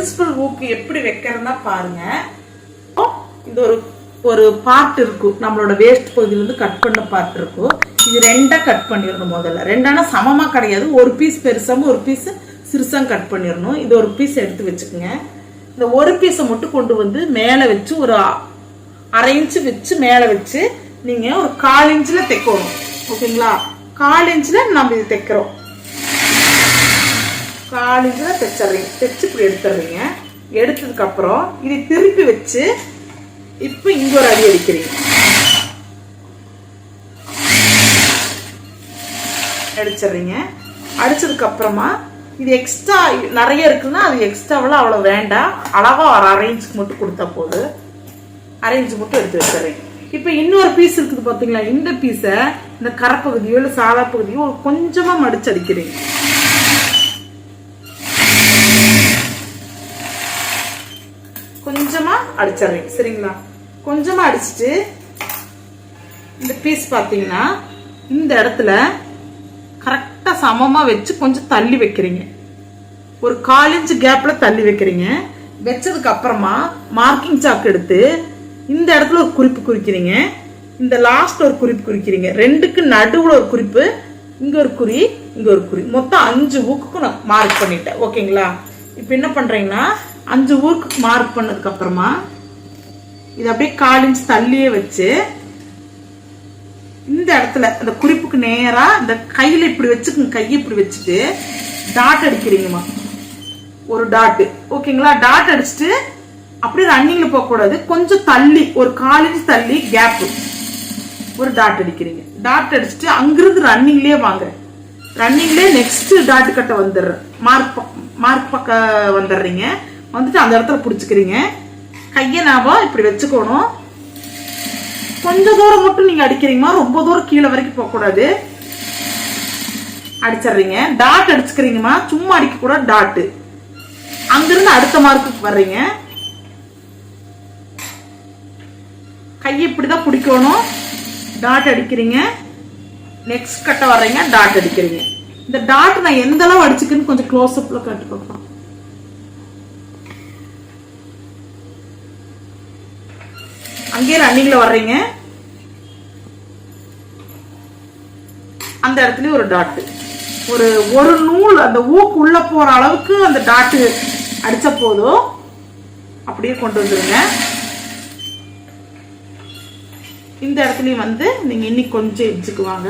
Principal ஊக்கு எப்படி வைக்கிறதுனா பாருங்க. இந்த ஒரு பார்ட் இருக்கும், நம்மளோட வேஸ்ட் பகுதியிலிருந்து கட் பண்ண பார்ட் இருக்கும். இது ரெண்டா கட் பண்ணிடணும். முதல்ல ரெண்டானா சமமா கிடையாது, ஒரு பீஸ் பெருசாம ஒரு பீஸ் சிறுசாம் கட் பண்ணிடணும். இது ஒரு பீஸ் எடுத்து வச்சுக்கோங்க. இந்த ஒரு பீஸை மட்டும் கொண்டு வந்து மேலே வச்சு ஒரு 1/2 இன்ச்சு வச்சு மேலே வச்சு நீங்க ஒரு 1/4 இன்ச்ல தைக்கணும். ஓகேங்களா? 1/4 இன்ச்ல நம்ம இது தைக்கிறோம். 1/4 இன்ச்ல தைச்சிடுறீங்க. தைச்சு இப்படி எடுத்துடுறீங்க. எடுத்ததுக்கு அப்புறம் இதை திருப்பி வச்சு இப்போ இங்க ஒரு அடி அடிக்கிறீங்க. அடிச்சிடுறீங்க. அடிச்சதுக்கு அப்புறமா இது எக்ஸ்ட்ரா நிறைய இருக்குன்னா அது எக்ஸ்ட்ராவெல்லாம் அவ்வளோ வேண்டாம். அழகா ஒரு 1/2 இன்ச்சுக்கு மட்டும் கொடுத்தா போதும். 1/2 இன்ச்சு மட்டும் எடுத்து வச்சிடுறேன். இப்போ இன்னொரு பீஸ் இருக்குது பார்த்தீங்களா? இந்த பீஸை இந்த கரைப்பகுதியோ இல்லை சாதா பகுதியோ கொஞ்சமா மடிச்சு அடிக்கிறீங்க. கொஞ்சமா அடிச்சிடுறீங்க. சரிங்களா? கொஞ்சமா அடிச்சுட்டு இந்த பீஸ் பார்த்தீங்கன்னா இந்த இடத்துல கரெக்டா சமமா வச்சு கொஞ்சம் தள்ளி வைக்கிறீங்க. ஒரு 1/4 இன்ச்சு கேப்ல தள்ளி வைக்கிறீங்க. வச்சதுக்கு அப்புறமா மார்க்கிங் சாக்கு எடுத்து இந்த இடத்துல ஒரு குறிப்பு குறிக்கிறீங்க. இந்த லாஸ்ட் ஒரு குறிப்பு குறிக்கிறீங்க. ரெண்டுக்கு நடுவுல ஒரு குறிப்பு, இங்க ஒரு குறி, இங்க ஒரு குறி. மொத்தம் 5 ஊக்குக்கு நான் மார்க் பண்ணிட்டேன். ஓகேங்களா? இப்போ என்ன பண்றீங்கன்னா 5 ஊருக்கு மார்க் பண்ணதுக்கு அப்புறமா இது அப்படியே 1/4 இன்ச் தள்ளியே வச்சு இந்த இடத்துல அந்த குறிப்புக்கு நேரா இந்த கையில இப்படி வச்சுக்கோங்க. கையை இப்படி வச்சுட்டு டாட் அடிக்கிறீங்கம்மா. ஒரு டாட். ஓகேங்களா? டாட் அடிச்சுட்டு அப்படியே ரன்னிங்ல போக கூடாது, கொஞ்சம் தள்ளி ஒரு 1/4 இன்ச் தள்ளி கேப் ஒரு டாட் அடிக்கிறீங்க. டாட் அடிச்சுட்டு அங்கிருந்து ரன்னிங்லயே வாங்க. ரன்னிங்லயே நெக்ஸ்ட் டாட் கட்ட வந்துடுறேன். மார்க் பக்கம் வந்துடுறீங்க. வந்துட்டு அந்த இடத்துல பிடிச்சிக்கிறீங்க. கையை ஞாபகம் இப்படி வச்சுக்கணும். கொஞ்சம் தூரம் மட்டும் நீங்க அடிக்கிறீங்கம்மா, ரொம்ப தூரம் கீழே வரைக்கும் போக கூடாது. அடிச்சிடுறீங்க. டாட் அடிச்சுக்கிறீங்கம்மா, சும்மா அடிக்க கூட டாட். அங்கிருந்து அடுத்த மார்க்குக்கு வர்றீங்க. கையை இப்படிதான் பிடிக்கணும். டாட் அடிக்கிறீங்க. நெக்ஸ்ட் கட்ட வர்றீங்க. டாட் அடிக்கிறீங்க. இந்த டாட் நான் எந்த அளவு அடிச்சுக்குன்னு கொஞ்சம் க்ளோஸ் அப்ல காட்டி பார்க்கலாம். அங்கேயே ரன்னிங்ல வர்றீங்க. அந்த இடத்துல ஒரு டாட், ஒரு நூல் அந்த ஊக்கு உள்ள போற அளவுக்கு அந்த டாட் அடிச்ச போதும். அப்படியே கொண்டு வந்துருங்க. இந்த இடத்துலயும் வந்து நீங்க இன்னைக்கு கொஞ்சம் எட்ஜுக்கு வாங்க.